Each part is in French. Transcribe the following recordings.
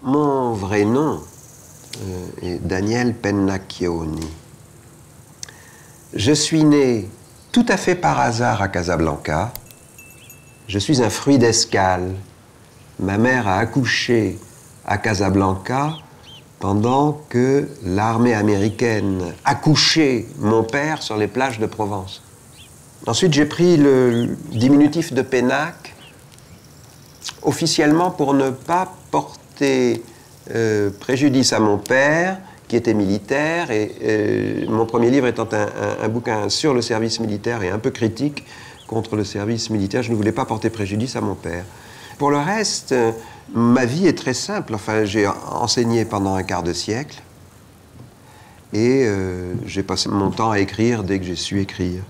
Mon vrai nom est Daniel Pennacchioni. Je suis né tout à fait par hasard à Casablanca. Je suis un fruit d'escale. Ma mère a accouché à Casablanca pendant que l'armée américaine accouchait mon père sur les plages de Provence. Ensuite, j'ai pris le diminutif de Pennac, officiellement pour ne pas porter préjudice à mon père, qui était militaire, et mon premier livre étant un bouquin sur le service militaire et un peu critique contre le service militaire, je ne voulais pas porter préjudice à mon père. Pour le reste, ma vie est très simple. Enfin, j'ai enseigné pendant un quart de siècle et j'ai passé mon temps à écrire dès que j'ai su écrire.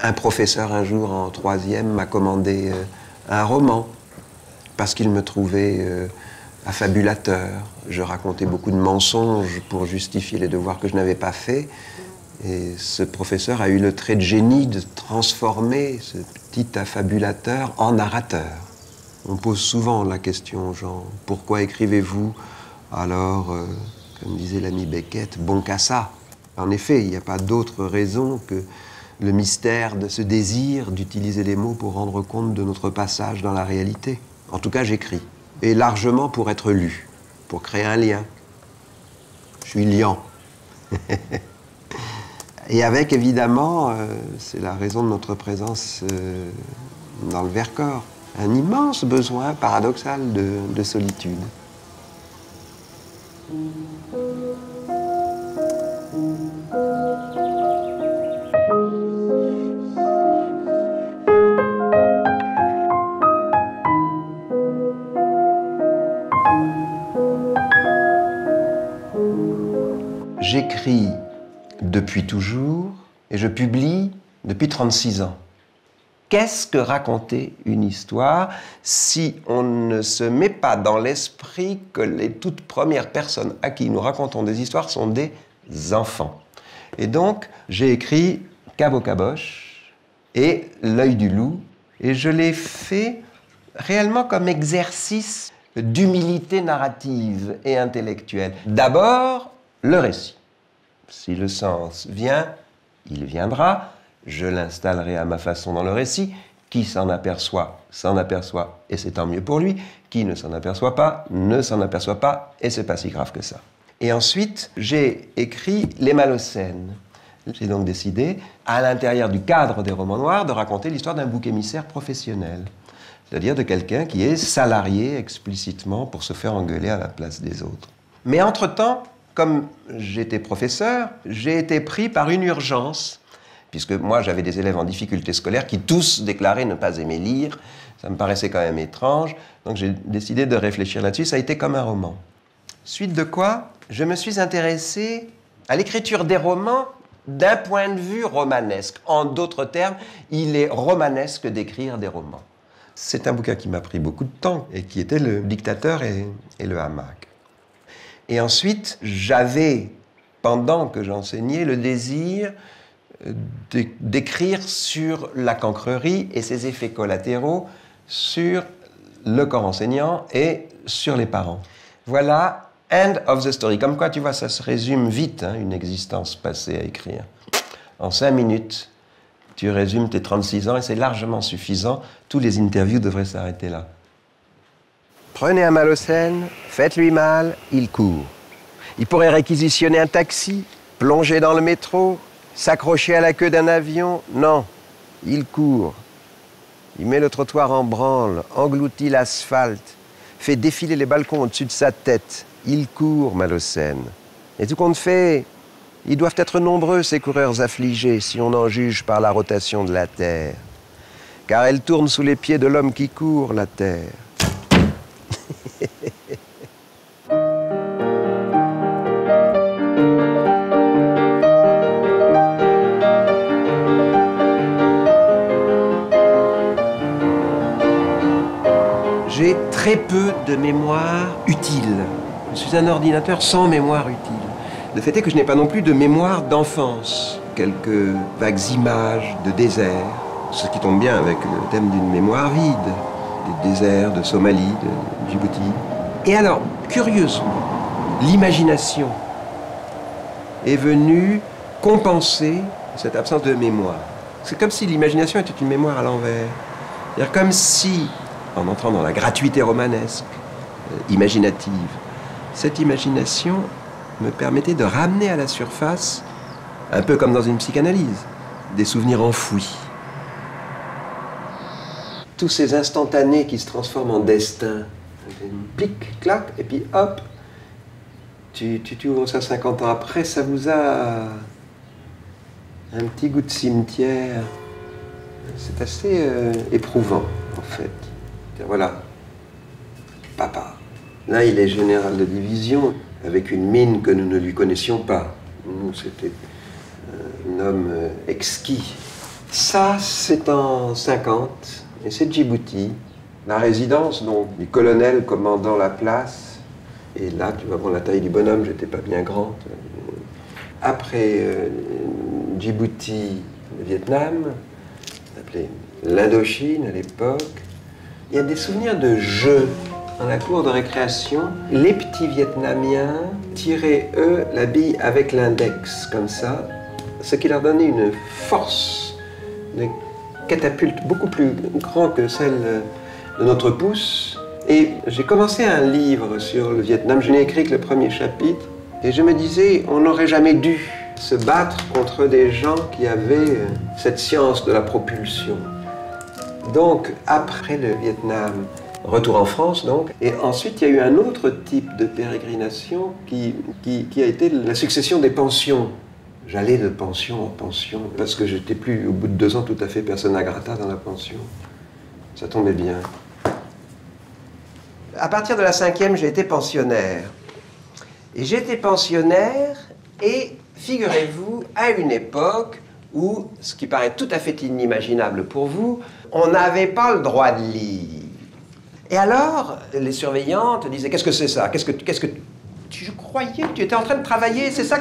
Un professeur, un jour, en troisième, m'a commandé un roman parce qu'il me trouvait affabulateur. Je racontais beaucoup de mensonges pour justifier les devoirs que je n'avais pas faits. Et ce professeur a eu le trait de génie de transformer ce petit affabulateur en narrateur. On pose souvent la question aux gens, pourquoi écrivez-vous alors, comme disait l'ami Beckett, bon qu'à ça? En effet, il n'y a pas d'autre raison que le mystère de ce désir d'utiliser les mots pour rendre compte de notre passage dans la réalité. En tout cas, j'écris. Et largement pour être lu, pour créer un lien. Je suis liant. Et avec, évidemment, c'est la raison de notre présence dans le Vercors, un immense besoin paradoxal de solitude. J'écris depuis toujours et je publie depuis 36 ans. Qu'est-ce que raconter une histoire si on ne se met pas dans l'esprit que les toutes premières personnes à qui nous racontons des histoires sont des enfants? Et donc, j'ai écrit Cabocaboche et L'œil du loup, et je l'ai fait réellement comme exercice d'humilité narrative et intellectuelle. D'abord, le récit. Si le sens vient, il viendra. Je l'installerai à ma façon dans le récit. Qui s'en aperçoit, et c'est tant mieux pour lui. Qui ne s'en aperçoit pas, ne s'en aperçoit pas, et c'est pas si grave que ça. Et ensuite, j'ai écrit Les Malocènes. J'ai donc décidé, à l'intérieur du cadre des romans noirs, de raconter l'histoire d'un bouc émissaire professionnel. C'est-à-dire de quelqu'un qui est salarié explicitement pour se faire engueuler à la place des autres. Mais entre-temps, comme j'étais professeur, j'ai été pris par une urgence, puisque moi j'avais des élèves en difficulté scolaire qui tous déclaraient ne pas aimer lire. Ça me paraissait quand même étrange, donc j'ai décidé de réfléchir là-dessus. Ça a été comme un roman. Suite de quoi, je me suis intéressé à l'écriture des romans d'un point de vue romanesque. En d'autres termes, il est romanesque d'écrire des romans. C'est un bouquin qui m'a pris beaucoup de temps et qui était Le Dictateur et le hamac. Et ensuite, j'avais, pendant que j'enseignais, le désir d'écrire sur la cancrerie et ses effets collatéraux sur le corps enseignant et sur les parents. Voilà, end of the story. Comme quoi, tu vois, ça se résume vite, hein, une existence passée à écrire. En 5 minutes, tu résumes tes 36 ans et c'est largement suffisant. Tous les interviews devraient s'arrêter là. Prenez un Malocène, faites-lui mal, il court. Il pourrait réquisitionner un taxi, plonger dans le métro, s'accrocher à la queue d'un avion. Non, il court. Il met le trottoir en branle, engloutit l'asphalte, fait défiler les balcons au-dessus de sa tête. Il court, Malocène. Et tout compte fait, ils doivent être nombreux, ces coureurs affligés, si on en juge par la rotation de la Terre. Car elle tourne sous les pieds de l'homme qui court, la Terre. J'ai très peu de mémoire utile. Je suis un ordinateur sans mémoire utile. Le fait est que je n'ai pas non plus de mémoire d'enfance. Quelques vagues images de désert, ce qui tombe bien avec le thème d'une mémoire vide. Des déserts de Somalie, de Djibouti. Et alors, curieusement, l'imagination est venue compenser cette absence de mémoire. C'est comme si l'imagination était une mémoire à l'envers. C'est-à-dire comme si, en entrant dans la gratuité romanesque, imaginative, cette imagination me permettait de ramener à la surface, un peu comme dans une psychanalyse, des souvenirs enfouis. Tous ces instantanés qui se transforment en destin, clic, clac, et puis hop, tu ouvres ça 50 ans après, ça vous a un petit goût de cimetière. C'est assez éprouvant, en fait. Voilà, papa. Là, il est général de division, avec une mine que nous ne lui connaissions pas. Nous, c'était un homme exquis. Ça, c'est en 50, et c'est Djibouti. La résidence, donc, du colonel commandant la place. Et là, tu vois, bon, la taille du bonhomme, j'étais pas bien grande. Après Djibouti, le Vietnam, appelé l'Indochine à l'époque. Il y a des souvenirs de jeux dans la cour de récréation. Les petits Vietnamiens tiraient, eux, la bille avec l'index, comme ça, ce qui leur donnait une force de catapulte beaucoup plus grande que celle de notre pouce. Et j'ai commencé un livre sur le Vietnam, je n'ai écrit que le premier chapitre, et je me disais, on n'aurait jamais dû se battre contre des gens qui avaient cette science de la propulsion. Donc, après le Vietnam, retour en France, donc, et ensuite, il y a eu un autre type de pérégrination qui a été la succession des pensions. J'allais de pension en pension, parce que j'étais plus, au bout de 2 ans, tout à fait persona grata dans la pension. Ça tombait bien. À partir de la 5e, j'ai été pensionnaire. Et j'étais pensionnaire, et figurez-vous, à une époque où, ce qui paraît tout à fait inimaginable pour vous, on n'avait pas le droit de lire. Et alors, les surveillantes disaient, qu'est-ce que c'est ça? Qu'est-ce que tu croyais que tu étais en train de travailler? C'est ça,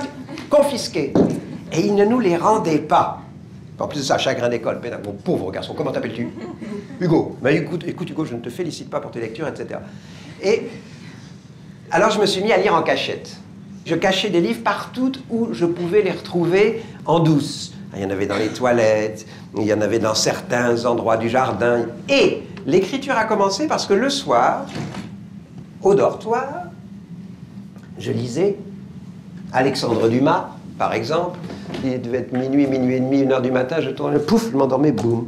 confisqué. Et ils ne nous les rendaient pas. En plus de ça, chagrin d'école, mon pauvre garçon, comment t'appelles-tu? Hugo. Ben écoute, Hugo, je ne te félicite pas pour tes lectures, etc. Et alors je me suis mis à lire en cachette. Je cachais des livres partout où je pouvais les retrouver en douce. Il y en avait dans les toilettes, il y en avait dans certains endroits du jardin. Et l'écriture a commencé parce que le soir, au dortoir, je lisais Alexandre Dumas, par exemple. Il devait être minuit, minuit et demi, 1h du matin, je tournais, pouf, je m'endormais, boum.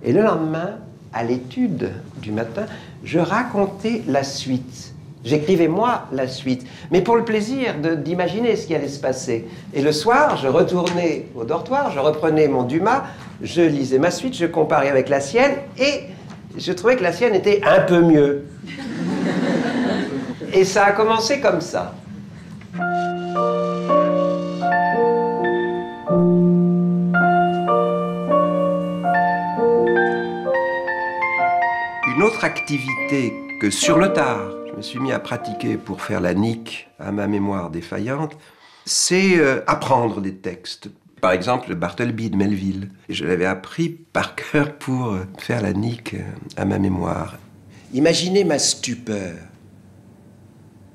Et le lendemain, à l'étude du matin, je racontais la suite. J'écrivais moi la suite, mais pour le plaisir d'imaginer ce qui allait se passer. Et le soir, je retournais au dortoir, je reprenais mon Dumas, je lisais ma suite, je comparais avec la sienne, et je trouvais que la sienne était un peu mieux. Et ça a commencé comme ça. Une autre activité que sur le tard, je me suis mis à pratiquer pour faire la nique à ma mémoire défaillante, c'est apprendre des textes. Par exemple, Bartleby de Melville. Je l'avais appris par cœur pour faire la nique à ma mémoire. Imaginez ma stupeur.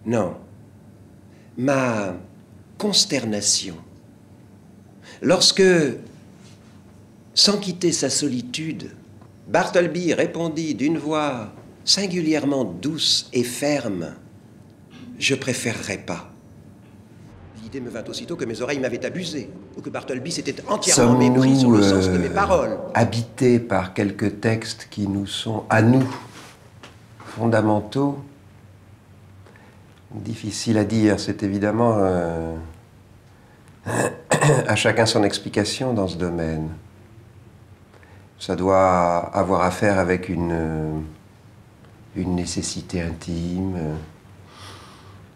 Non. Ma consternation. Lorsque, sans quitter sa solitude, Bartleby répondit d'une voix singulièrement douce et ferme, « Je préférerais pas ». L'idée me vint aussitôt que mes oreilles m'avaient abusé, ou que Bartleby s'était entièrement mépris sur le sens de mes paroles. Habités par quelques textes qui nous sont, à nous, fondamentaux, difficile à dire, c'est évidemment à chacun son explication dans ce domaine. Ça doit avoir affaire avec une nécessité intime.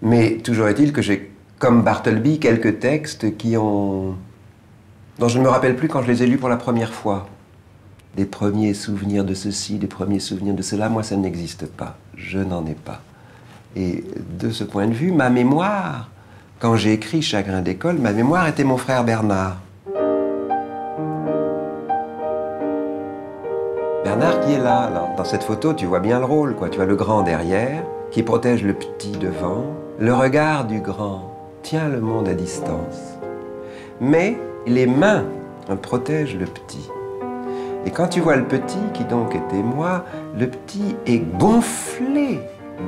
Mais toujours est-il que j'ai, comme Bartleby, quelques textes dont je ne me rappelle plus quand je les ai lus pour la première fois. Des premiers souvenirs de ceci, des premiers souvenirs de cela, moi ça n'existe pas. Je n'en ai pas. Et de ce point de vue, ma mémoire, quand j'ai écrit Chagrin d'école, ma mémoire était mon frère Bernard. Bernard qui est là, dans cette photo, tu vois bien le rôle, quoi. Tu vois le grand derrière, qui protège le petit devant, le regard du grand tient le monde à distance. Mais les mains protègent le petit. Et quand tu vois le petit, qui donc était moi, le petit est gonflé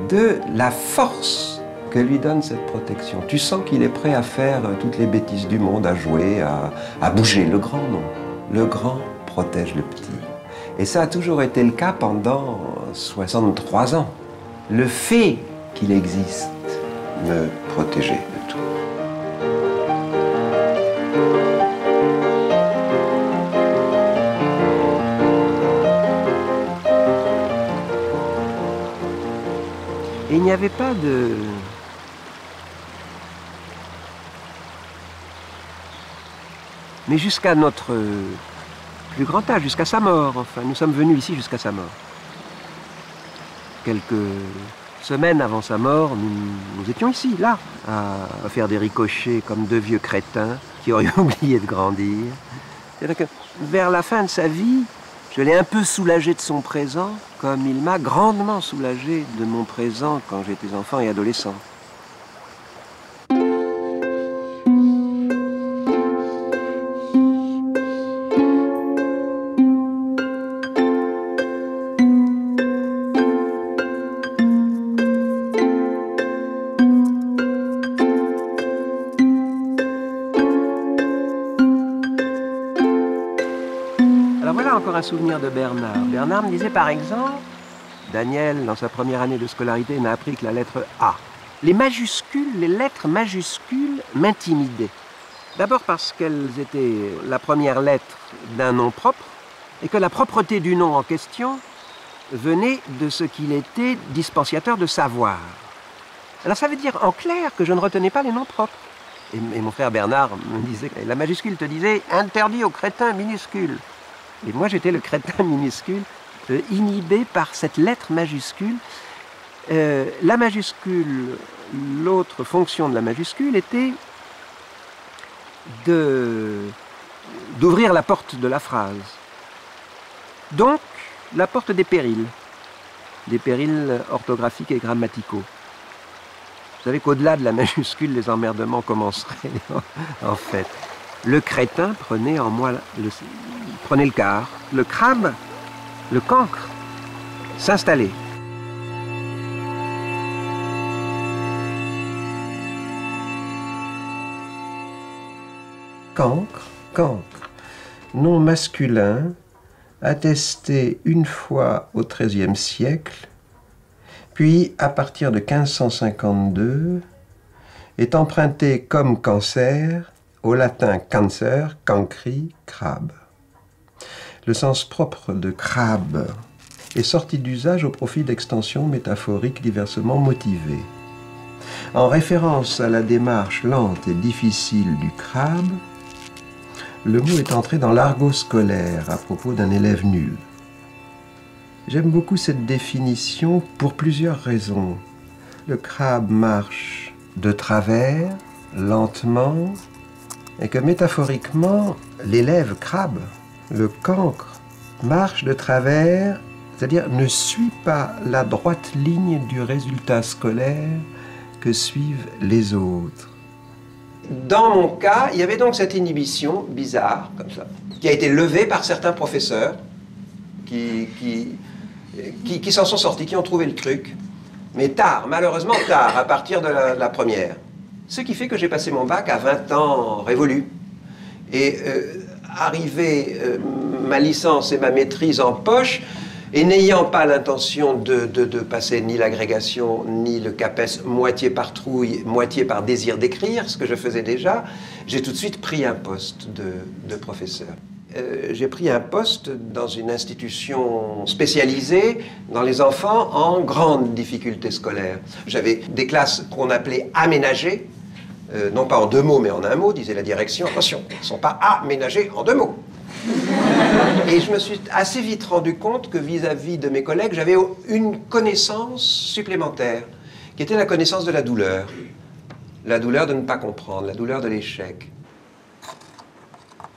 de la force que lui donne cette protection. Tu sens qu'il est prêt à faire toutes les bêtises du monde, à jouer, à bouger. Le grand, non. Le grand protège le petit. Et ça a toujours été le cas pendant 63 ans. Le fait qu'il existe me protégeait de tout. Et il n'y avait pas de... Mais jusqu'à notre plus grand âge, jusqu'à sa mort, enfin, nous sommes venus ici jusqu'à sa mort. Quelques semaines avant sa mort, nous étions ici, là, à faire des ricochets comme deux vieux crétins qui auraient oublié de grandir. C'est-à-dire que vers la fin de sa vie, je l'ai un peu soulagé de son présent, comme il m'a grandement soulagé de mon présent quand j'étais enfant et adolescent. Alors voilà encore un souvenir de Bernard. Bernard me disait par exemple, Daniel, dans sa première année de scolarité, n'a appris que la lettre A. Les majuscules, les lettres majuscules m'intimidaient. D'abord parce qu'elles étaient la première lettre d'un nom propre et que la propreté du nom en question venait de ce qu'il était dispensateur de savoir. Alors ça veut dire en clair que je ne retenais pas les noms propres. Et mon frère Bernard me disait que la majuscule te disait « interdit aux crétins minuscules ». Et moi, j'étais le crétin minuscule, inhibé par cette lettre majuscule. La majuscule, l'autre fonction de la majuscule était d'ouvrir la porte de la phrase. Donc, la porte des périls orthographiques et grammaticaux. Vous savez qu'au-delà de la majuscule, les emmerdements commenceraient, en fait. Le crétin prenait en moi prenait le quart. Le crabe, le cancre, s'installait. Cancre, cancre, nom masculin, attesté une fois au XIIIe siècle, puis à partir de 1552, est emprunté comme cancer au latin cancer, cancri, crabe. Le sens propre de crabe est sorti d'usage au profit d'extensions métaphoriques diversement motivées. En référence à la démarche lente et difficile du crabe, le mot est entré dans l'argot scolaire à propos d'un élève nul. J'aime beaucoup cette définition pour plusieurs raisons. Le crabe marche de travers, lentement, et que métaphoriquement, l'élève crabe, le cancre, marche de travers, c'est-à-dire ne suit pas la droite ligne du résultat scolaire que suivent les autres. Dans mon cas, il y avait donc cette inhibition bizarre, comme ça, qui a été levée par certains professeurs qui s'en sont sortis, qui ont trouvé le truc, mais tard, malheureusement tard, à partir de la première. Ce qui fait que j'ai passé mon bac à 20 ans révolus. Et arrivé ma licence et ma maîtrise en poche, et n'ayant pas l'intention de passer ni l'agrégation, ni le CAPES, moitié par trouille, moitié par désir d'écrire, ce que je faisais déjà, j'ai tout de suite pris un poste de professeur. J'ai pris un poste dans une institution spécialisée dans les enfants en grande difficulté scolaire. J'avais des classes qu'on appelait aménagées, non pas en deux mots, mais en un mot, disait la direction. Attention, elles ne sont pas aménagées en deux mots. Et je me suis assez vite rendu compte que vis-à-vis de mes collègues, j'avais une connaissance supplémentaire, qui était la connaissance de la douleur. La douleur de ne pas comprendre, la douleur de l'échec.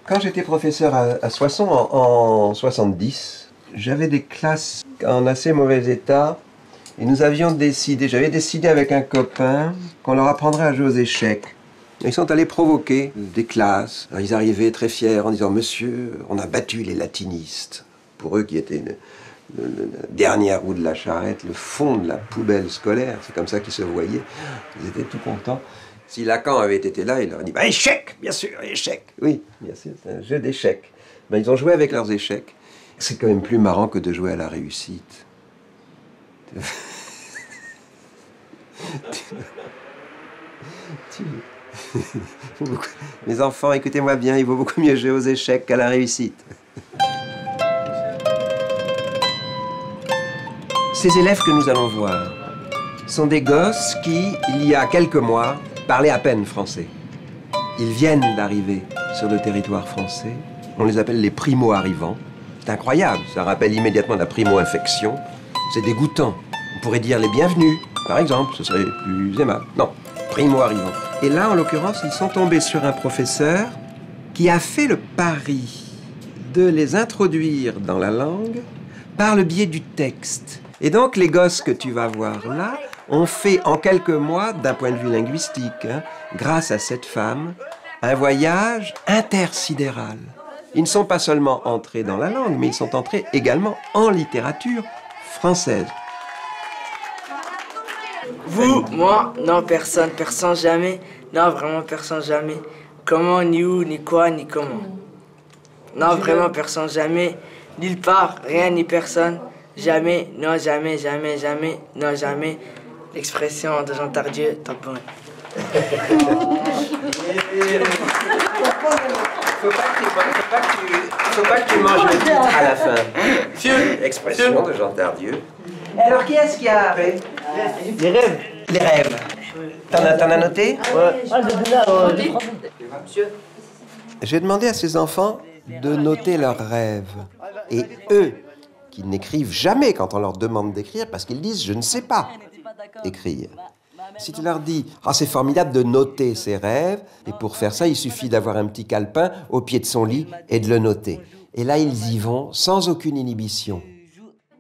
Quand j'étais professeur à Soissons en 70, j'avais des classes en assez mauvais état Et nous avions décidé, j'avais décidé avec un copain qu'on leur apprendrait à jouer aux échecs. Et ils sont allés provoquer des classes. Alors, ils arrivaient très fiers en disant « Monsieur, on a battu les latinistes ». Pour eux qui étaient la dernière roue de la charrette, le fond de la poubelle scolaire, c'est comme ça qu'ils se voyaient. Ils étaient tout contents. Si Lacan avait été là, il leur a dit bah, « Échecs, bien sûr, échecs !» Oui, bien sûr, c'est un jeu d'échecs. Ben, ils ont joué avec leurs échecs. C'est quand même plus marrant que de jouer à la réussite. Mes enfants, écoutez-moi bien, il vaut beaucoup mieux jouer aux échecs qu'à la réussite. Ces élèves que nous allons voir sont des gosses qui, il y a quelques mois, parlaient à peine français. Ils viennent d'arriver sur le territoire français. On les appelle les primo-arrivants. C'est incroyable, ça rappelle immédiatement la primo-infection. C'est dégoûtant. On pourrait dire les bienvenus, par exemple, ce serait plus aimable. Non, primo-arrivants. Et là, en l'occurrence, ils sont tombés sur un professeur qui a fait le pari de les introduire dans la langue par le biais du texte. Et donc, les gosses que tu vas voir là ont fait en quelques mois, d'un point de vue linguistique, grâce à cette femme, un voyage intersidéral. Ils ne sont pas seulement entrés dans la langue, mais ils sont entrés également en littérature française. Vous, moi, non, personne, personne jamais. Non, vraiment, personne jamais. Comment, ni où, ni quoi, ni comment. Non, vraiment, personne jamais. Nulle part, rien, ni personne. Jamais, non, jamais, jamais, jamais, non, jamais. L'expression de Jean Tardieu, tampon. Faut pas que tu manges le titre à la fin. Expression de Jean Tardieu. Alors, qui est-ce qui a rêvé? Les rêves. Les rêves. T'en as noté? Ouais. J'ai demandé à ces enfants de noter leurs rêves. Et eux, qui n'écrivent jamais quand on leur demande d'écrire, parce qu'ils disent « je ne sais pas écrire ». Si tu leur dis « ah, c'est formidable de noter ses rêves », et pour faire ça, il suffit d'avoir un petit calepin au pied de son lit et de le noter. Et là, ils y vont sans aucune inhibition.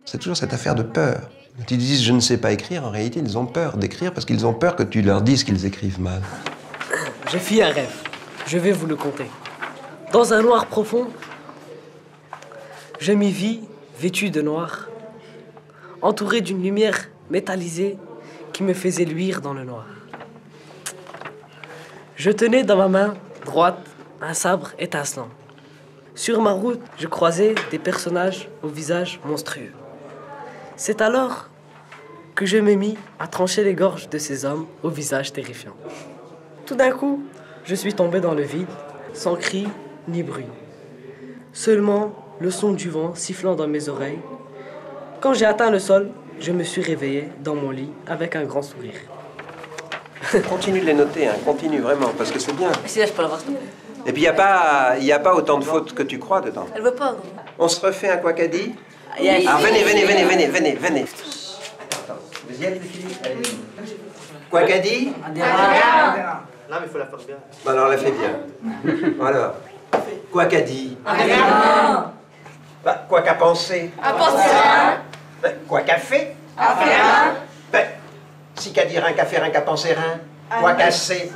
C'est toujours cette affaire de peur. Quand ils disent « je ne sais pas écrire », en réalité, ils ont peur d'écrire parce qu'ils ont peur que tu leur dises qu'ils écrivent mal. J'ai fait un rêve. Je vais vous le conter. Dans un noir profond, je m'y vis, vêtu de noir, entouré d'une lumière métallisée qui me faisait luire dans le noir. Je tenais dans ma main droite un sabre étincelant. Sur ma route, je croisais des personnages au visage monstrueux. C'est alors que je me mis à trancher les gorges de ces hommes au visage terrifiant. Tout d'un coup, je suis tombé dans le vide, sans cri ni bruit. Seulement le son du vent sifflant dans mes oreilles. Quand j'ai atteint le sol, je me suis réveillé dans mon lit avec un grand sourire. Continue de les noter, hein. Continue vraiment, parce que c'est bien. Si là, je peux l'avoir. Et puis, il n'y a pas autant de fautes que tu crois dedans. Elle veut pas. On se refait un quoi qu'a dit? Yes. Alors, venez. Attends. Vous y êtes, les filles? Allez. Quoi qu'a dit? Non, mais il faut la faire bien. Bon, alors, on la fait bien. Alors, quoi qu'a dit? Bah, quoi qu'a pensé? Ben, quoi qu'a fait? Ben, si qu'a dit rien, qu'a fait rien, qu'a pensé rien. Quoi qu'a c'est?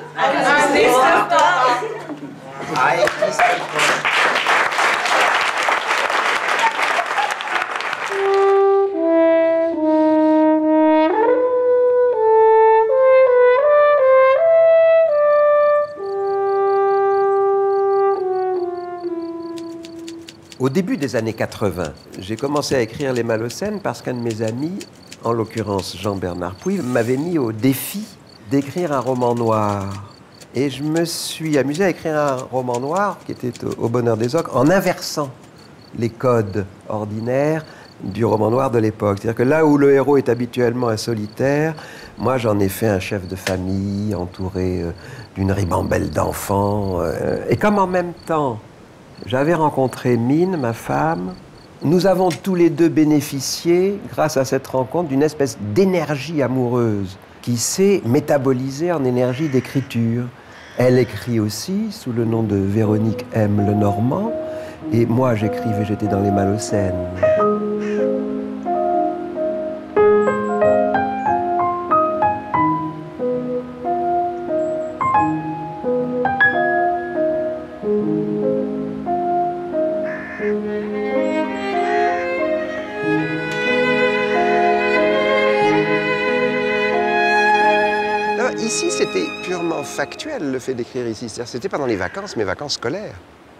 Au début des années 80, j'ai commencé à écrire Les Malocènes parce qu'un de mes amis, en l'occurrence Jean-Bernard Pouy, m'avait mis au défi d'écrire un roman noir. Et je me suis amusé à écrire un roman noir qui était au Bonheur des Ocres en inversant les codes ordinaires du roman noir de l'époque. C'est-à-dire que là où le héros est habituellement un solitaire, moi j'en ai fait un chef de famille entouré d'une ribambelle d'enfants. Et comme en même temps, j'avais rencontré Mine, ma femme. Nous avons tous les deux bénéficié, grâce à cette rencontre, d'une espèce d'énergie amoureuse qui s'est métabolisée en énergie d'écriture. Elle écrit aussi sous le nom de Véronique M. Lenormand, et moi j'écrivais, j'étais dans Les Malocènes. ici, c'était purement factuel, le fait d'écrire ici. C'est-à-dire, c'était pendant les vacances, mes vacances scolaires.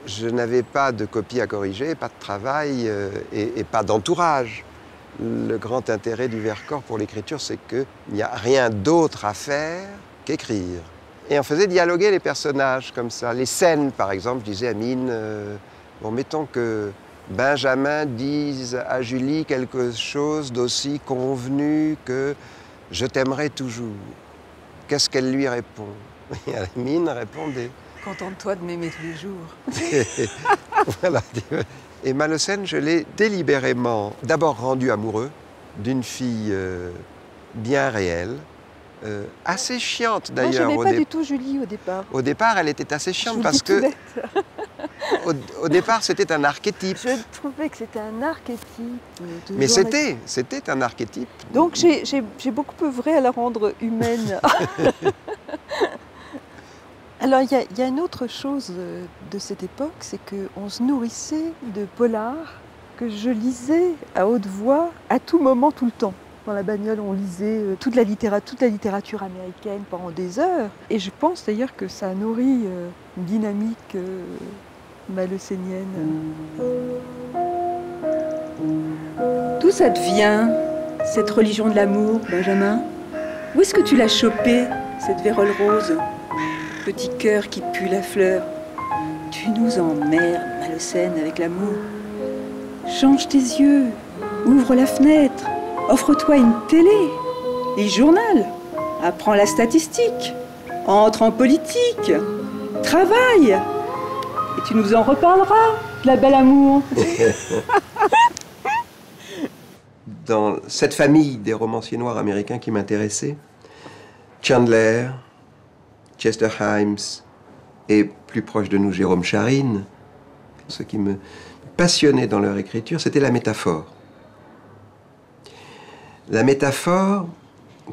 Je n'avais pas de copie à corriger, pas de travail et pas d'entourage. Le grand intérêt du Vercors pour l'écriture, c'est qu'il n'y a rien d'autre à faire qu'écrire. Et on faisait dialoguer les personnages comme ça. Les scènes, par exemple, je disais à Mine, bon, mettons que Benjamin dise à Julie quelque chose d'aussi convenu que « je t'aimerai toujours ». Qu'est-ce qu'elle lui répond? Et Mine répondait. Contente-toi de m'aimer tous les jours. Voilà. Et Malocène, je l'ai délibérément d'abord rendu amoureux d'une fille bien réelle, assez chiante d'ailleurs. Moi, je n'aimais pas du tout Julie au départ. Au départ, elle était assez chiante parce que au départ, c'était un archétype. Je trouvais que c'était un archétype. Mais c'était un archétype. Donc j'ai beaucoup œuvré à la rendre humaine. Alors il y a une autre chose de cette époque, c'est qu'on se nourrissait de polars que je lisais à haute voix, à tout moment, tout le temps. Dans la bagnole, on lisait toute la littérature américaine pendant des heures. Et je pense d'ailleurs que ça a nourri une dynamique malocénienne. D'où ça te vient, cette religion de l'amour, Benjamin? Où est-ce que tu l'as chopée, cette vérole rose? Petit cœur qui pue la fleur. Tu nous emmerdes, Malocène, avec l'amour. Change tes yeux, ouvre la fenêtre, offre-toi une télé, lis journal, apprends la statistique, entre en politique, travaille, et tu nous en reparleras, de la belle amour. Dans cette famille des romanciers noirs américains qui m'intéressait, Chandler, Chester Himes et plus proche de nous, Jérôme Charine, ce qui me passionnait dans leur écriture, c'était la métaphore. La métaphore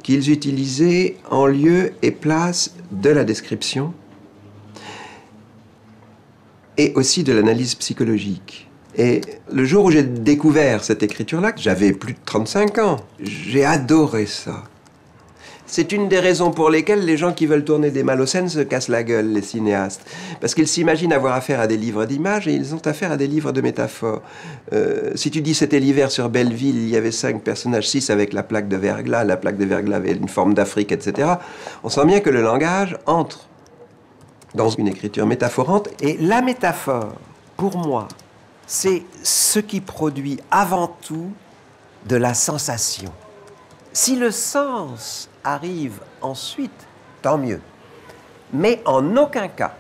qu'ils utilisaient en lieu et place de la description et aussi de l'analyse psychologique. Et le jour où j'ai découvert cette écriture-là, j'avais plus de 35 ans, j'ai adoré ça. C'est une des raisons pour lesquelles les gens qui veulent tourner des Malocènes se cassent la gueule, les cinéastes. Parce qu'ils s'imaginent avoir affaire à des livres d'images et ils ont affaire à des livres de métaphores. Si tu dis c'était l'hiver sur Belleville, il y avait 5 personnages, 6 avec la plaque de verglas, la plaque de verglas avait une forme d'Afrique, etc. On sent bien que le langage entre dans une écriture métaphorante. Et la métaphore, pour moi, c'est ce qui produit avant tout de la sensation. Si le sens arrive ensuite, tant mieux. Mais en aucun cas,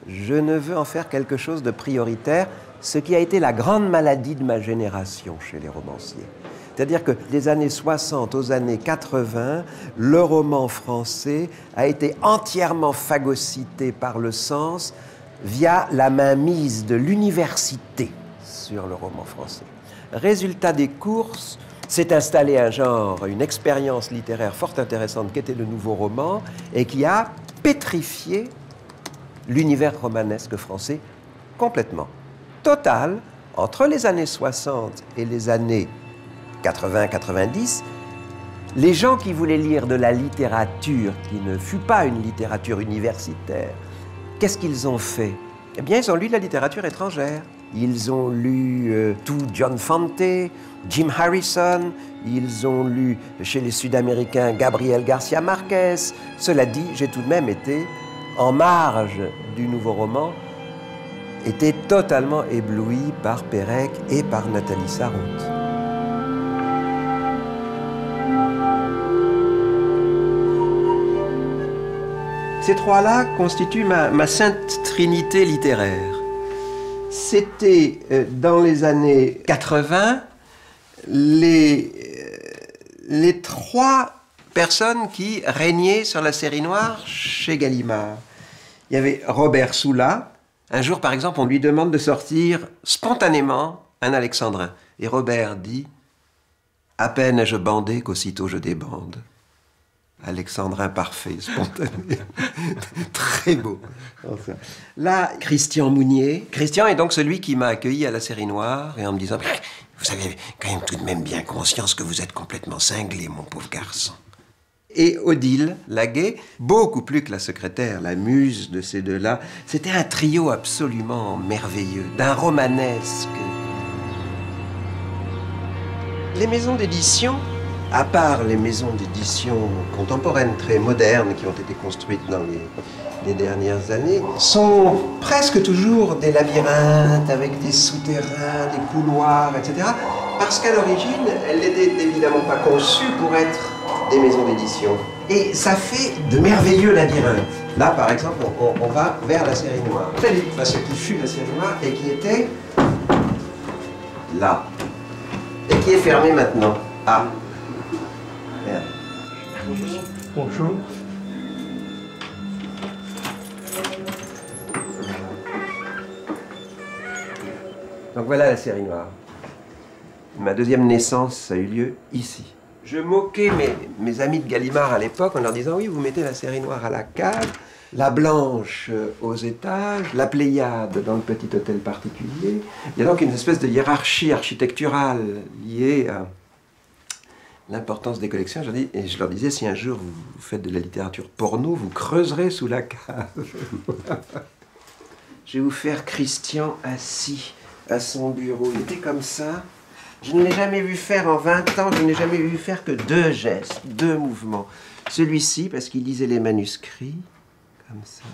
je ne veux en faire quelque chose de prioritaire, ce qui a été la grande maladie de ma génération chez les romanciers. C'est-à-dire que des années 60 aux années 80, le roman français a été entièrement phagocyté par le sens via la mainmise de l'université sur le roman français. Résultat des courses, s'est installé un genre, une expérience littéraire fort intéressante qui était le nouveau roman et qui a pétrifié l'univers romanesque français complètement. Total, entre les années 60 et les années 80-90, les gens qui voulaient lire de la littérature qui ne fut pas une littérature universitaire, qu'est-ce qu'ils ont fait? Eh bien, ils ont lu de la littérature étrangère. Ils ont lu tout John Fante, Jim Harrison, ils ont lu chez les Sud-Américains Gabriel Garcia Marquez. Cela dit, j'ai tout de même été en marge du nouveau roman, été totalement ébloui par Pérec et par Nathalie Sarraute. Ces trois-là constituent ma sainte trinité littéraire. C'était dans les années 80 les trois personnes qui régnaient sur la série noire chez Gallimard. Il y avait Robert Soula. Un jour, par exemple, on lui demande de sortir spontanément un alexandrin. Et Robert dit « À peine ai-je bandé qu'aussitôt je débande ». Alexandrin parfait, spontané, très beau. Enfin. Là, Christian Mounier. Christian est donc celui qui m'a accueilli à la série noire et en me disant « Vous avez quand même tout de même bien conscience que vous êtes complètement cinglé, mon pauvre garçon. Et Odile Laguet, beaucoup plus que la secrétaire, la muse de ces deux-là, c'était un trio absolument merveilleux, d'un romanesque. Les maisons d'édition, à part les maisons d'édition contemporaines très modernes qui ont été construites dans les dernières années, sont presque toujours des labyrinthes avec des souterrains, des couloirs, etc. Parce qu'à l'origine, elles n'étaient évidemment pas conçues pour être des maisons d'édition. Et ça fait de merveilleux labyrinthes. Là, par exemple, on va vers la série noire. Très vite, ce qui fut la série noire et qui était là. Et qui est fermée maintenant. Ah. Merde. Bonjour. Donc voilà la série noire. Ma deuxième naissance a eu lieu ici. Je moquais mes amis de Gallimard à l'époque en leur disant « Oui, vous mettez la série noire à la cave, la blanche aux étages, la Pléiade dans le petit hôtel particulier. » Il y a donc une espèce de hiérarchie architecturale liée à l'importance des collections. Et je leur disais « Si un jour vous faites de la littérature porno, vous creuserez sous la cave. » Je vais vous faire Christian assis à son bureau. Il était comme ça. Je ne l'ai jamais vu faire en 20 ans, je n'ai jamais vu faire que 2 gestes, 2 mouvements. Celui-ci, parce qu'il lisait les manuscrits, comme ça.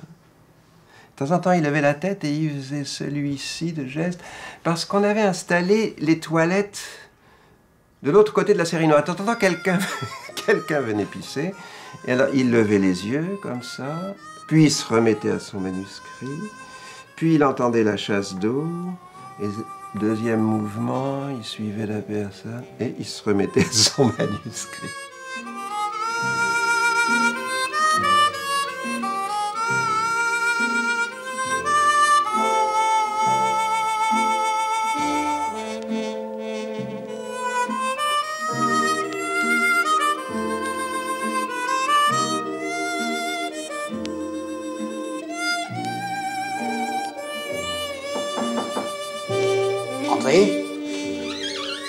De temps en temps, il levait la tête et il faisait celui-ci de geste, parce qu'on avait installé les toilettes de l'autre côté de la série noire. De temps en temps, quelqu'un venait pisser, et alors il levait les yeux, comme ça, puis il se remettait à son manuscrit, puis il entendait la chasse d'eau, et deuxième mouvement, il suivait la personne et il se remettait à son manuscrit.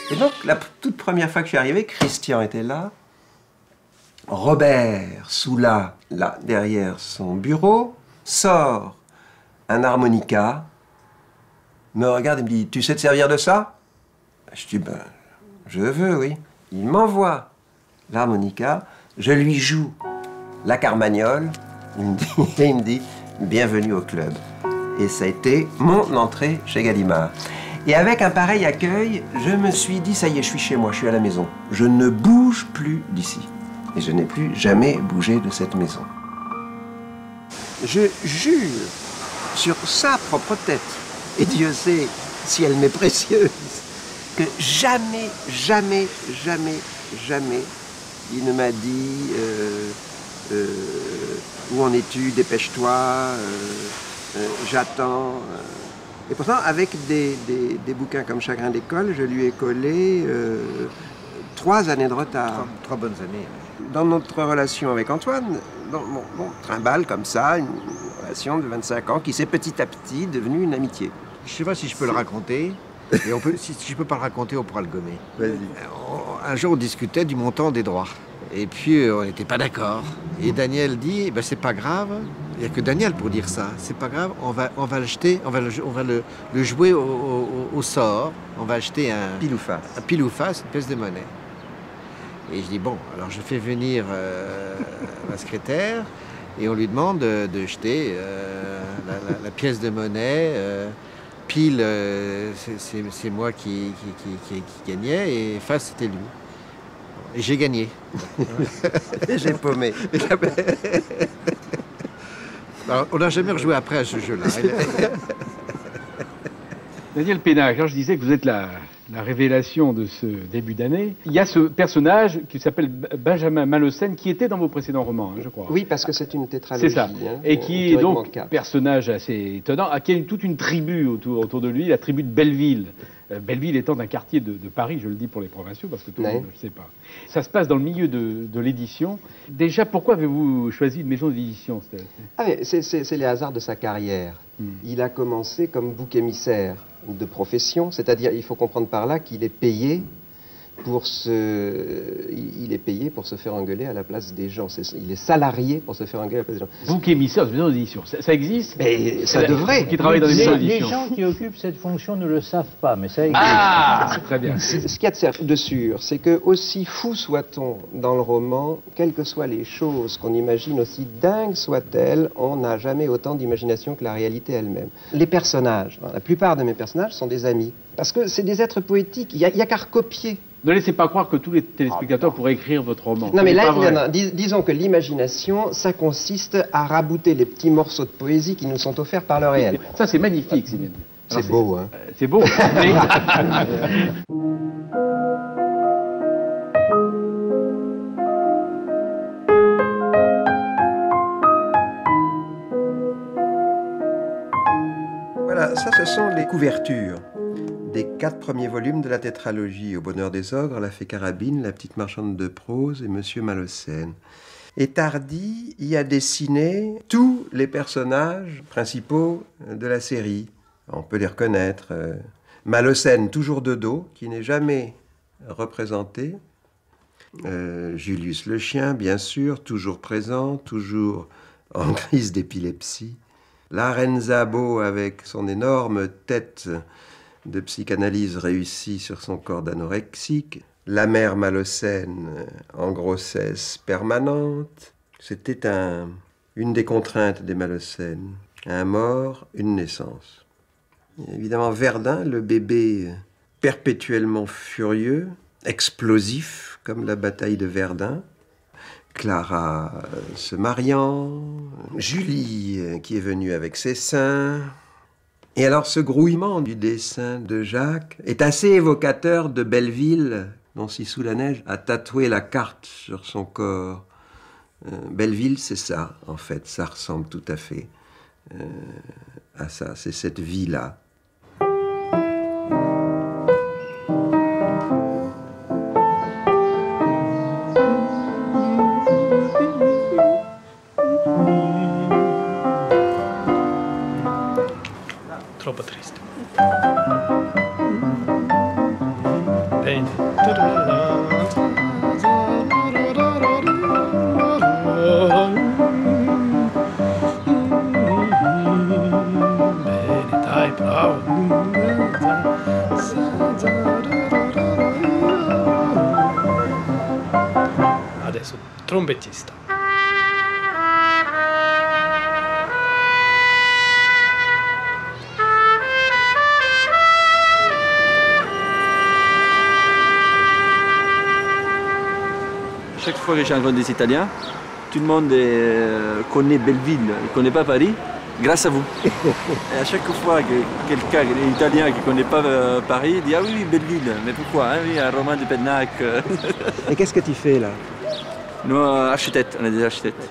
Et donc, la toute première fois que je suis arrivé, Christian était là. Robert, là, derrière son bureau, sort un harmonica, me regarde et me dit « Tu sais te servir de ça ?» Je dis « Ben, je veux, oui. » Il m'envoie l'harmonica, je lui joue la carmagnole, il me dit « Bienvenue au club ». Et ça a été mon entrée chez Gallimard. Et avec un pareil accueil, je me suis dit, ça y est, je suis chez moi, je suis à la maison. Je ne bouge plus d'ici. Et je n'ai plus jamais bougé de cette maison. Je jure sur sa propre tête, et Dieu sait si elle m'est précieuse, que jamais, jamais, jamais, jamais, il ne m'a dit où en es-tu, dépêche-toi, j'attends. Et pourtant, avec des bouquins comme Chagrin d'école, je lui ai collé 3 années de retard. 3 bonnes années. Dans notre relation avec Antoine, bon, trimballe comme ça, une relation de 25 ans qui s'est petit à petit devenue une amitié. Je ne sais pas si je peux le raconter. Et si je ne peux pas le raconter, on pourra le gommer. Vas-y. Un jour, on discutait du montant des droits. Et puis, on n'était pas d'accord. Et Daniel dit, ben, c'est pas grave. Il n'y a que Daniel pour dire ça. C'est pas grave, on va l'acheter, on va le jouer au sort. On va acheter un pile ou face. Un pile ou face, une pièce de monnaie. Et je dis, bon, alors je fais venir ma secrétaire et on lui demande de jeter la pièce de monnaie. Pile, c'est moi qui gagnais et face, c'était lui. Et j'ai gagné. Et j'ai paumé. Alors, on n'a jamais rejoué après à ce jeu-là. Daniel Pénac, alors je disais que vous êtes la révélation de ce début d'année. Il y a ce personnage qui s'appelle Benjamin Malocène qui était dans vos précédents romans, hein, je crois. Oui, parce que c'est une tétralogie. C'est ça. Hein, et qui est donc un personnage assez étonnant, qui a toute une tribu autour de lui, la tribu de Belleville. Belleville étant un quartier de Paris, je le dis pour les provinciaux, parce que tout le monde ne le sait pas. Ça se passe dans le milieu de l'édition. Déjà, pourquoi avez-vous choisi une maison d'édition? C'est les hasards de sa carrière. Il a commencé comme bouc émissaire de profession, c'est-à-dire, il faut comprendre par là qu'il est payé il est payé pour se faire engueuler à la place des gens. Il est salarié pour se faire engueuler à la place des gens. Vous qui émissez dans une maison d'édition, ça existe? Mais ça devrait. Vous qui travaillez dans des maisons Les d'édition. gens qui occupent cette fonction ne le savent pas, mais ça existe. Ah, c'est très bien. Ce qu'il y a de sûr, c'est que aussi fou soit-on dans le roman, quelles que soient les choses qu'on imagine, aussi dingues soient-elles, on n'a jamais autant d'imagination que la réalité elle-même. Les personnages, la plupart de mes personnages sont des amis, parce que c'est des êtres poétiques, il n'y a qu'à recopier. Ne laissez pas croire que tous les téléspectateurs pourraient écrire votre roman. Non mais C'est là, pas vrai. disons que l'imagination, ça consiste à rabouter les petits morceaux de poésie qui nous sont offerts par le réel. Ça, c'est magnifique, c'est bien dit. Alors, C'est beau, hein. C'est beau. Mais... Voilà, ça ce sont les couvertures des 4 premiers volumes de la tétralogie Au bonheur des ogres, La fée Carabine, La petite marchande de prose et Monsieur Malocène. Et Tardi y a dessiné tous les personnages principaux de la série. On peut les reconnaître. Malocène, toujours de dos, qui n'est jamais représenté. Julius le chien, bien sûr, toujours présent, toujours en crise d'épilepsie. La reine Zabo avec son énorme tête de psychanalyse réussie sur son corps d'anorexique. La mère Malocène en grossesse permanente. C'était une des contraintes des Malocènes. Un mort, une naissance. Et évidemment, Verdun, le bébé perpétuellement furieux, explosif, comme la bataille de Verdun. Clara se mariant, Julie qui est venue avec ses seins. Et alors ce grouillement du dessin de Jacques est assez évocateur de Belleville, dont Sissou la Neige a tatoué la carte sur son corps. Belleville, c'est ça, en fait, ça ressemble tout à fait à ça, c'est cette vie-là. Troppo triste. Bene. Bene, dai, bravo. Adesso trombettista. Chaque fois que je rencontre des Italiens, tout le monde connaît Belleville, il ne connaît pas Paris, grâce à vous. Et à chaque fois que quelqu'un, un Italien qui ne connaît pas Paris, dit « Ah oui, Belleville, mais pourquoi hein, oui, un roman de Pennac. » Et qu'est-ce que tu fais là? Nous, architectes, on est des architectes.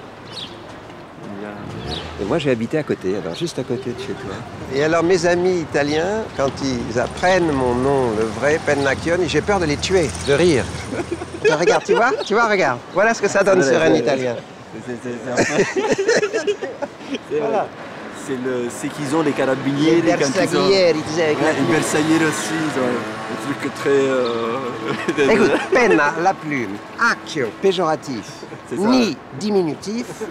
Et moi, j'ai habité à côté, alors juste à côté de chez toi. Et alors, mes amis italiens, quand ils apprennent mon nom, le vrai, Pennacchione, j'ai peur de les tuer, de rire. Regarde, tu vois, regarde. Voilà ce que ça donne sur un italien. Voilà. C'est qu'ils ont des carabiniers, Les bersaglieri, tu sais. Les bersaglieri aussi, ils ont des trucs très... Écoute, penna, la plume, acchio, péjoratif, ni diminutif.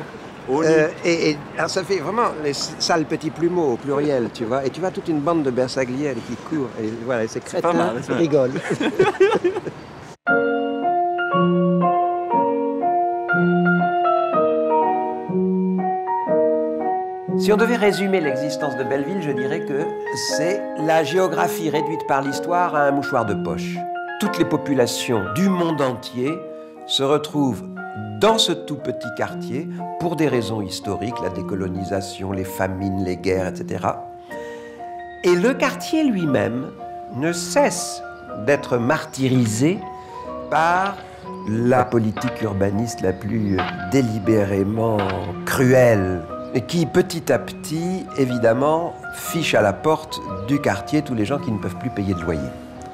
Et alors ça fait vraiment les sales petits plumeaux au pluriel, tu vois. Et tu vois toute une bande de bersaglieri qui courent. Et voilà, ces crétins rigolent. Si on devait résumer l'existence de Belleville, je dirais que c'est la géographie réduite par l'histoire à un mouchoir de poche. Toutes les populations du monde entier se retrouvent dans ce tout petit quartier pour des raisons historiques, la décolonisation, les famines, les guerres, etc. Et le quartier lui-même ne cesse d'être martyrisé par la politique urbaniste la plus délibérément cruelle et qui, petit à petit, évidemment, fiche à la porte du quartier tous les gens qui ne peuvent plus payer de loyer.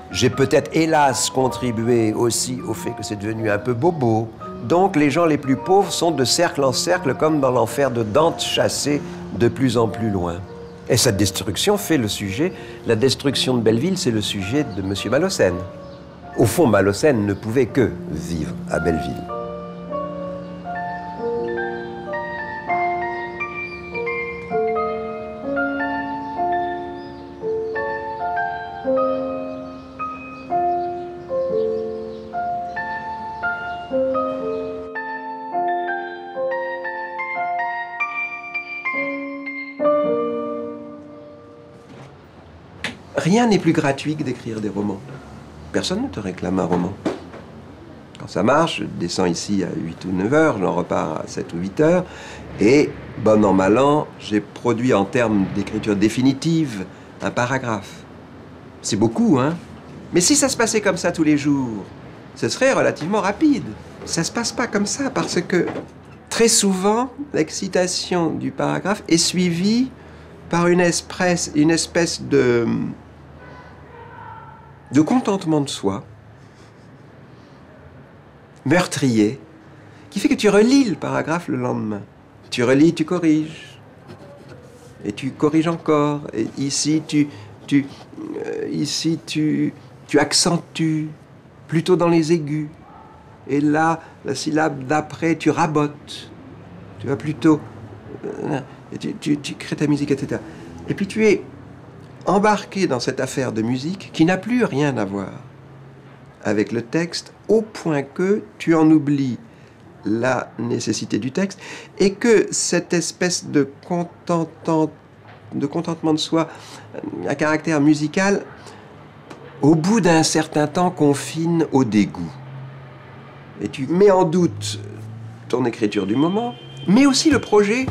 J'ai peut-être, hélas, contribué aussi au fait que c'est devenu un peu bobo. Donc, les gens les plus pauvres sont de cercle en cercle, comme dans l'enfer de Dante, chassés de plus en plus loin. Et cette destruction fait le sujet, la destruction de Belleville, c'est le sujet de M. Malocène. Au fond, Malocène ne pouvait que vivre à Belleville. Rien n'est plus gratuit que d'écrire des romans. Personne ne te réclame un roman. Quand ça marche, je descends ici à 8 ou 9 heures, j'en repars à 7 ou 8 heures, et, bon an, mal an, j'ai produit en termes d'écriture définitive un paragraphe. C'est beaucoup, hein? Mais si ça se passait comme ça tous les jours, ce serait relativement rapide. Ça se passe pas comme ça, parce que très souvent, l'excitation du paragraphe est suivie par une espèce de contentement de soi, meurtrier, qui fait que tu relis le paragraphe le lendemain. Tu relis, tu corriges, et tu corriges encore. Et ici, tu accentues plutôt dans les aigus. Et là, la syllabe d'après, tu rabotes. Tu vas plutôt... et tu crées ta musique, etc. Et puis tu es embarqué dans cette affaire de musique qui n'a plus rien à voir avec le texte, au point que tu en oublies la nécessité du texte et que cette espèce de contentement de soi à caractère musical, au bout d'un certain temps, confine au dégoût. Et tu mets en doute ton écriture du moment, mais aussi le projet,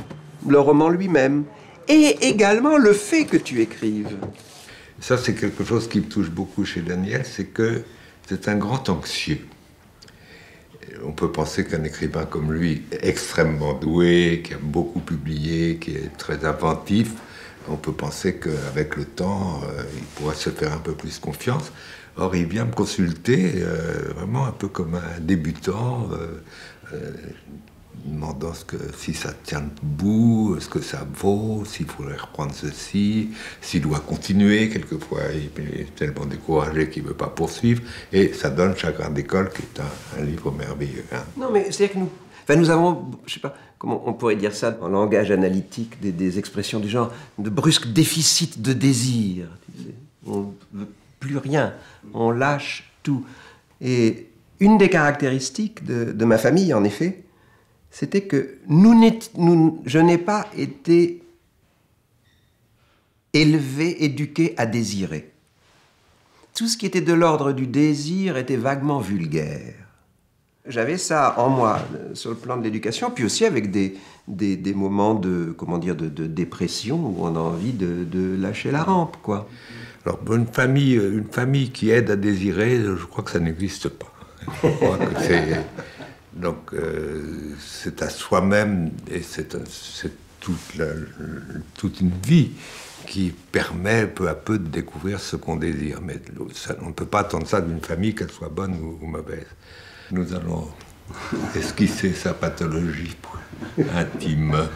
le roman lui-même, et également le fait que tu écrives. Ça, c'est quelque chose qui me touche beaucoup chez Daniel, c'est que c'est un grand anxieux. On peut penser qu'un écrivain comme lui, extrêmement doué, qui a beaucoup publié, qui est très inventif, on peut penser qu'avec le temps, il pourrait se faire un peu plus confiance. Or, il vient me consulter vraiment un peu comme un débutant, demandant si ça tient debout, ce que ça vaut, s'il faudrait reprendre ceci, s'il doit continuer. Quelquefois, il est tellement découragé qu'il ne veut pas poursuivre. Et ça donne Chagrin d'école, qui est un livre merveilleux. Hein. Non, mais c'est-à-dire que nous avons, je ne sais pas comment on pourrait dire ça en langage analytique, des expressions du genre de brusque déficit de désir. On ne veut plus rien, on lâche tout. Et une des caractéristiques de ma famille, en effet, c'était que je n'ai pas été élevé, éduqué à désirer. Tout ce qui était de l'ordre du désir était vaguement vulgaire. J'avais ça en moi, sur le plan de l'éducation, puis aussi avec des moments de dépression où on a envie de lâcher la rampe, quoi. Alors, une famille qui aide à désirer, je crois que ça n'existe pas. Je crois que c'est... Donc, c'est à soi-même, et c'est toute une vie qui permet peu à peu de découvrir ce qu'on désire. Mais ça, on ne peut pas attendre ça d'une famille, qu'elle soit bonne ou mauvaise. Nous allons esquisser sa pathologie intime.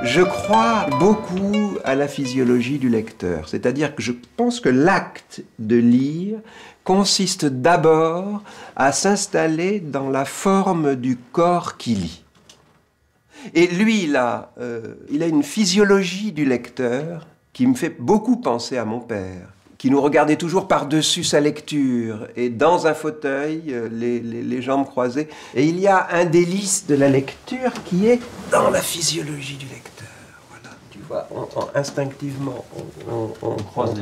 Je crois beaucoup à la physiologie du lecteur, c'est-à-dire que je pense que l'acte de lire consiste d'abord à s'installer dans la forme du corps qui lit. Et lui, là, il a une physiologie du lecteur qui me fait beaucoup penser à mon père, qui nous regardait toujours par-dessus sa lecture, et dans un fauteuil, les jambes croisées. Et il y a un délice de la lecture qui est dans la physiologie du lecteur. Voilà, tu vois, instinctivement, on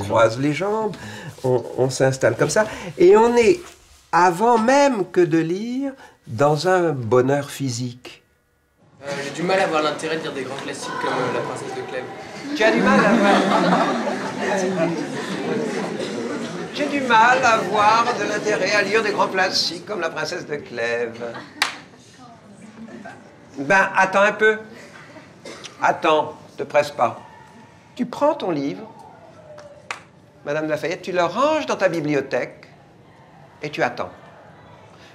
croise les jambes, on s'installe comme ça, et on est, avant même que de lire, dans un bonheur physique. J'ai du mal à voir l'intérêt de lire des grands classiques comme La Princesse de Clèves. Tu as du mal à voir... J'ai du mal à voir de l'intérêt à lire des grands classiques comme La Princesse de Clèves. Ben, attends un peu. Attends, te presse pas. Tu prends ton livre, Madame Lafayette, tu le ranges dans ta bibliothèque et tu attends.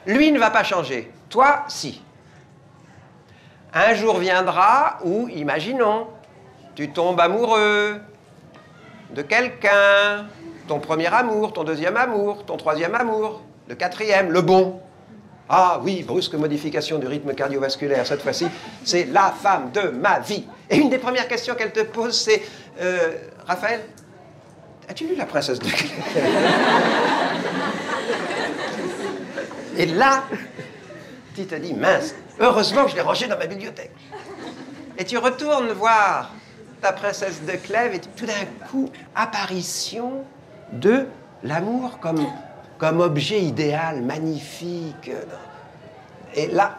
Lui ne va pas changer. Toi, si. Un jour viendra où, imaginons, Tu tombes amoureux de quelqu'un. Ton premier amour, ton deuxième amour, ton troisième amour, le quatrième, le bon. Ah oui, brusque modification du rythme cardiovasculaire. Cette fois-ci, c'est la femme de ma vie. Et une des premières questions qu'elle te pose, c'est Raphaël, as-tu lu La Princesse de Clèves? Et là, tu te dis, mince, heureusement que je l'ai rangé dans ma bibliothèque. Et tu retournes voir Ta Princesse de Clèves et tout d'un coup, apparition de l'amour comme objet idéal, magnifique. Et là,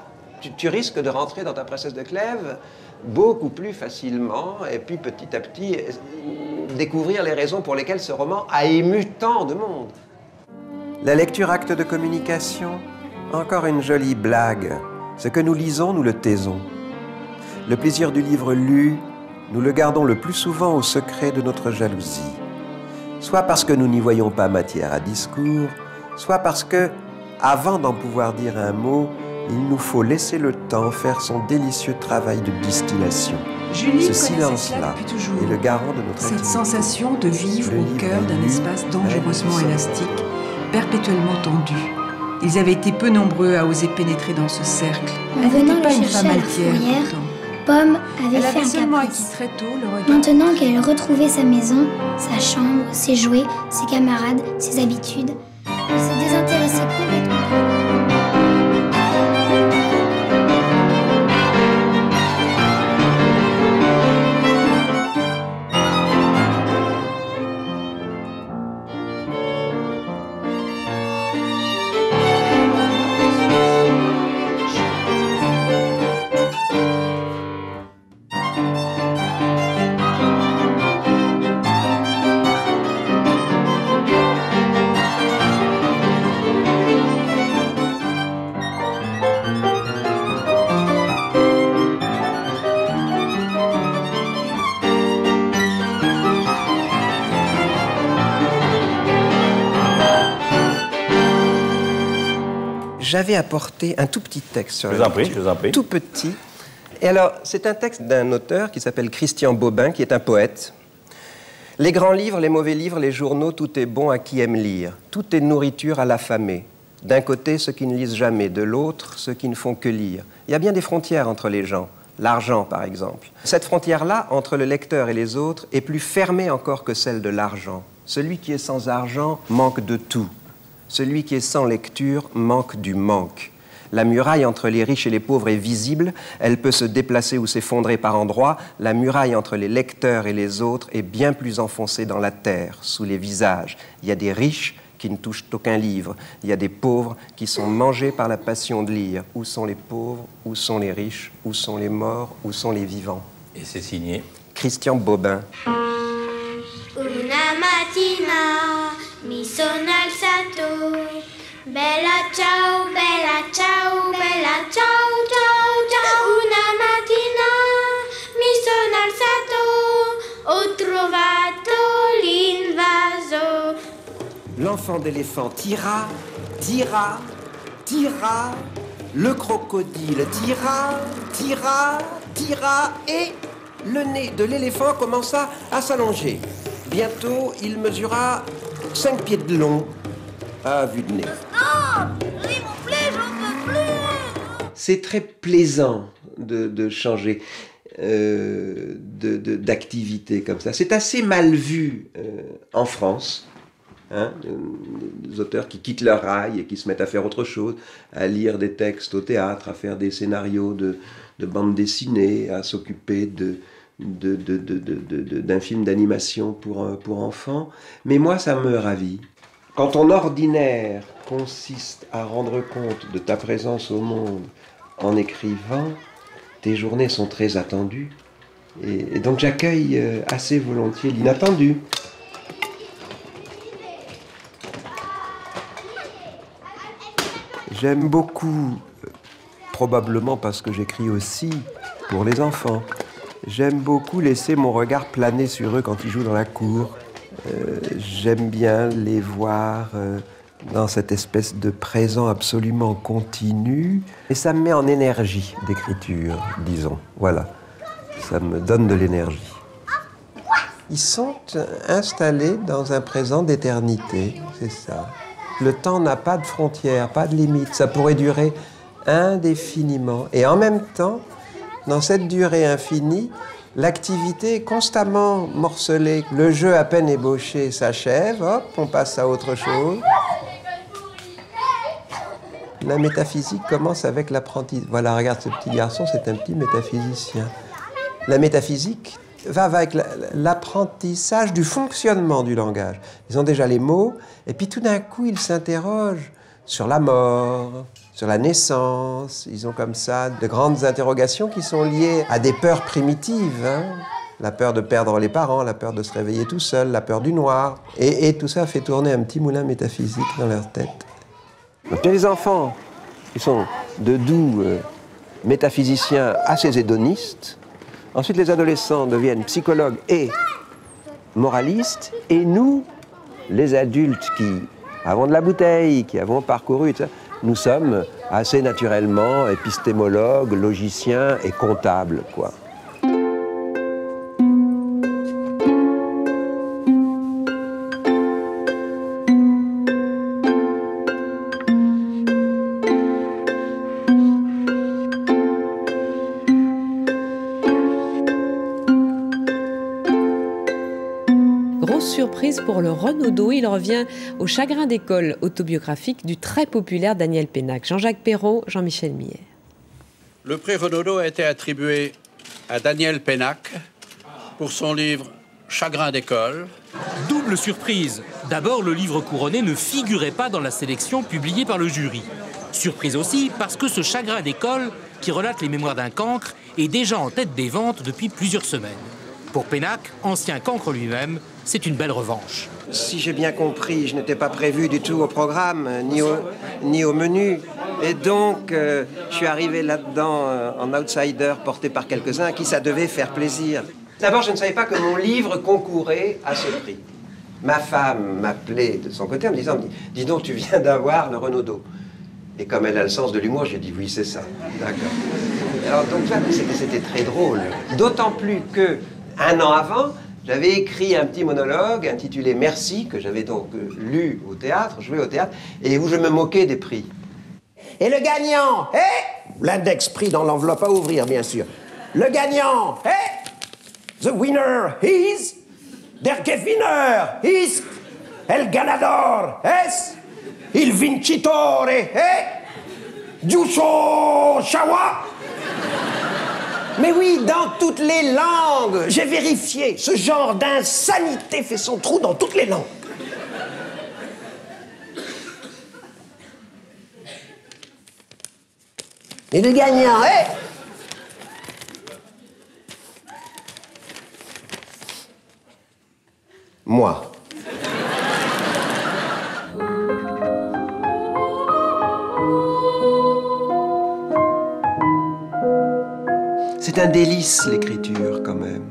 tu risques de rentrer dans Ta Princesse de Clèves beaucoup plus facilement, et puis petit à petit, découvrir les raisons pour lesquelles ce roman a ému tant de monde. La lecture acte de communication, encore une jolie blague. Ce que nous lisons, nous le taisons. Le plaisir du livre lu, nous le gardons le plus souvent au secret de notre jalousie. Soit parce que nous n'y voyons pas matière à discours, soit parce que, avant d'en pouvoir dire un mot, il nous faut laisser le temps faire son délicieux travail de distillation. Julie Ce silence-là est le garant de notre cette intimité. sensation de vivre au cœur d'un espace dangereusement élastique, perpétuellement tendu. Ils avaient été peu nombreux à oser pénétrer dans ce cercle. Elle n'était pas une femme altière, pourtant. Pomme avait Elle fait avait un seulement caprice. acquis très tôt le regard. Maintenant qu'elle retrouvait sa maison, sa chambre, ses jouets, ses camarades, ses habitudes, elle s'est désintéressée complètement. J'avais apporté un tout petit texte sur Je vous en prie, je vous en prie. Tout petit. Et alors, c'est un texte d'un auteur qui s'appelle Christian Bobin, qui est un poète. Les grands livres, les mauvais livres, les journaux, tout est bon à qui aime lire. Tout est nourriture à l'affamé. D'un côté, ceux qui ne lisent jamais, de l'autre, ceux qui ne font que lire. Il y a bien des frontières entre les gens. L'argent, par exemple. Cette frontière-là, entre le lecteur et les autres, est plus fermée encore que celle de l'argent. Celui qui est sans argent manque de tout. Celui qui est sans lecture manque du manque. La muraille entre les riches et les pauvres est visible, elle peut se déplacer ou s'effondrer par endroits. La muraille entre les lecteurs et les autres est bien plus enfoncée dans la terre, sous les visages. Il y a des riches qui ne touchent aucun livre. Il y a des pauvres qui sont mangés par la passion de lire. Où sont les pauvres? Où sont les riches? Où sont les morts? Où sont les vivants? Et c'est signé Christian Bobin. Una mattina mi sono alzato, bella ciao, bella ciao, bella ciao, ciao, ciao. Una mattina mi sono alzato, ho trovato l'invaso. L'enfant d'éléphant tira, tira, tira. Le crocodile tira, tira, tira. Et le nez de l'éléphant commença à s'allonger. Bientôt, il mesura 5 pieds de long à vue de nez. Il m'en plaît, j'en peux plus. C'est très plaisant de changer d'activité comme ça. C'est assez mal vu en France. Hein, des auteurs qui quittent leur rail et qui se mettent à faire autre chose, à lire des textes au théâtre, à faire des scénarios de bandes dessinées, à s'occuper d'un film d'animation pour enfants. Mais moi, ça me ravit. Quand ton ordinaire consiste à rendre compte de ta présence au monde en écrivant, tes journées sont très attendues. Et donc j'accueille assez volontiers l'inattendu. J'aime beaucoup, probablement parce que j'écris aussi pour les enfants, j'aime beaucoup laisser mon regard planer sur eux quand ils jouent dans la cour. J'aime bien les voir dans cette espèce de présent absolument continu. Et ça me met en énergie d'écriture, disons. Voilà, ça me donne de l'énergie. Ils sont installés dans un présent d'éternité, c'est ça. Le temps n'a pas de frontières, pas de limites, ça pourrait durer indéfiniment. Et en même temps, dans cette durée infinie, l'activité est constamment morcelée. Le jeu à peine ébauché s'achève, hop, on passe à autre chose. La métaphysique commence avec l'apprentissage. Voilà, regarde ce petit garçon, c'est un petit métaphysicien. La métaphysique va avec l'apprentissage du fonctionnement du langage. Ils ont déjà les mots, et puis tout d'un coup, ils s'interrogent sur la mort, sur la naissance. Ils ont comme ça de grandes interrogations qui sont liées à des peurs primitives. Hein. La peur de perdre les parents, la peur de se réveiller tout seul, la peur du noir. Et tout ça fait tourner un petit moulin métaphysique dans leur tête. Donc il y a les enfants qui sont de doux métaphysiciens assez hédonistes. Ensuite, les adolescents deviennent psychologues et moralistes. Et nous, les adultes qui avons de la bouteille, qui avons parcouru, etc., nous sommes assez naturellement épistémologues, logiciens et comptables, quoi. Surprise pour le Renaudot, il revient au chagrin d'école autobiographique du très populaire Daniel Pénac. Jean-Jacques Perrault, Jean-Michel Millet. Le prix Renaudot a été attribué à Daniel Pénac pour son livre Chagrin d'école. Double surprise. D'abord, le livre couronné ne figurait pas dans la sélection publiée par le jury. Surprise aussi parce que ce Chagrin d'école, qui relate les mémoires d'un cancre, est déjà en tête des ventes depuis plusieurs semaines. Pour Pénac, ancien cancre lui-même, c'est une belle revanche. Si j'ai bien compris, je n'étais pas prévu du tout au programme, ni au menu. Et donc, je suis arrivé là-dedans en outsider, porté par quelques-uns à qui ça devait faire plaisir. D'abord, je ne savais pas que mon livre concourait à ce prix. Ma femme m'appelait de son côté en me disant « Dis donc, tu viens d'avoir le Renaudot ». Et comme elle a le sens de l'humour, j'ai dit « Oui, c'est ça. » D'accord. Alors, donc là, c'était très drôle. D'autant plus que, un an avant, j'avais écrit un petit monologue intitulé « Merci », que j'avais donc lu au théâtre, joué au théâtre, et où je me moquais des prix. Et le gagnant est... L'index prix dans l'enveloppe à ouvrir, bien sûr. Le gagnant est... The winner is... Der Gewinner ist... El ganador es... Il vincitore est... Giusto Chawa. Mais oui, dans toutes les langues. J'ai vérifié. Ce genre d'insanité fait son trou dans toutes les langues. Et le gagnant est... Moi. C'est un délice, l'écriture, quand même.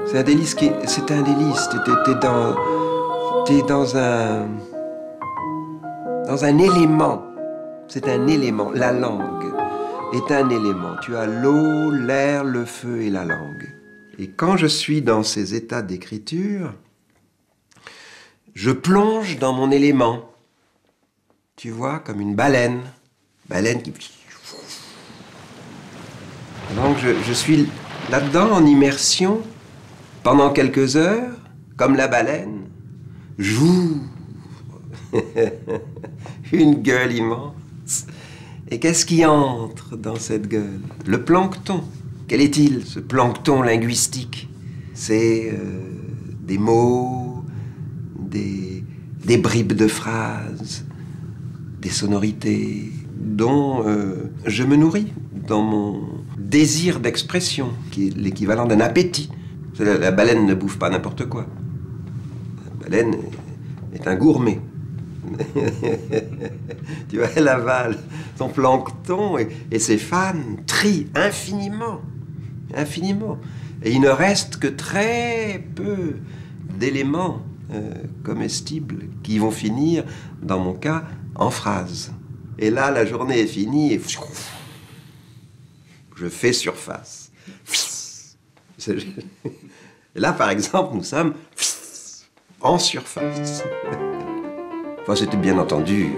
C'est un délice qui... C'est un délice. T'es dans un élément. C'est un élément. La langue est un élément. Tu as l'eau, l'air, le feu et la langue. Et quand je suis dans ces états d'écriture, je plonge dans mon élément. Tu vois, comme une baleine. Baleine qui... Donc je suis là-dedans en immersion pendant quelques heures, comme la baleine. J'ouvre une gueule immense. Et qu'est-ce qui entre dans cette gueule? Le plancton. Quel est-il, ce plancton linguistique? C'est des mots, des bribes de phrases, des sonorités dont je me nourris dans mon désir d'expression, qui est l'équivalent d'un appétit. La baleine ne bouffe pas n'importe quoi. La baleine est un gourmet. Tu vois, elle avale son plancton et ses fans trient infiniment. Infiniment. Et il ne reste que très peu d'éléments comestibles qui vont finir, dans mon cas, en phrases. Et là, la journée est finie et je fais surface. Et là, par exemple, nous sommes en surface. Enfin, c'était bien entendu,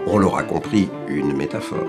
on l'aura compris, une métaphore.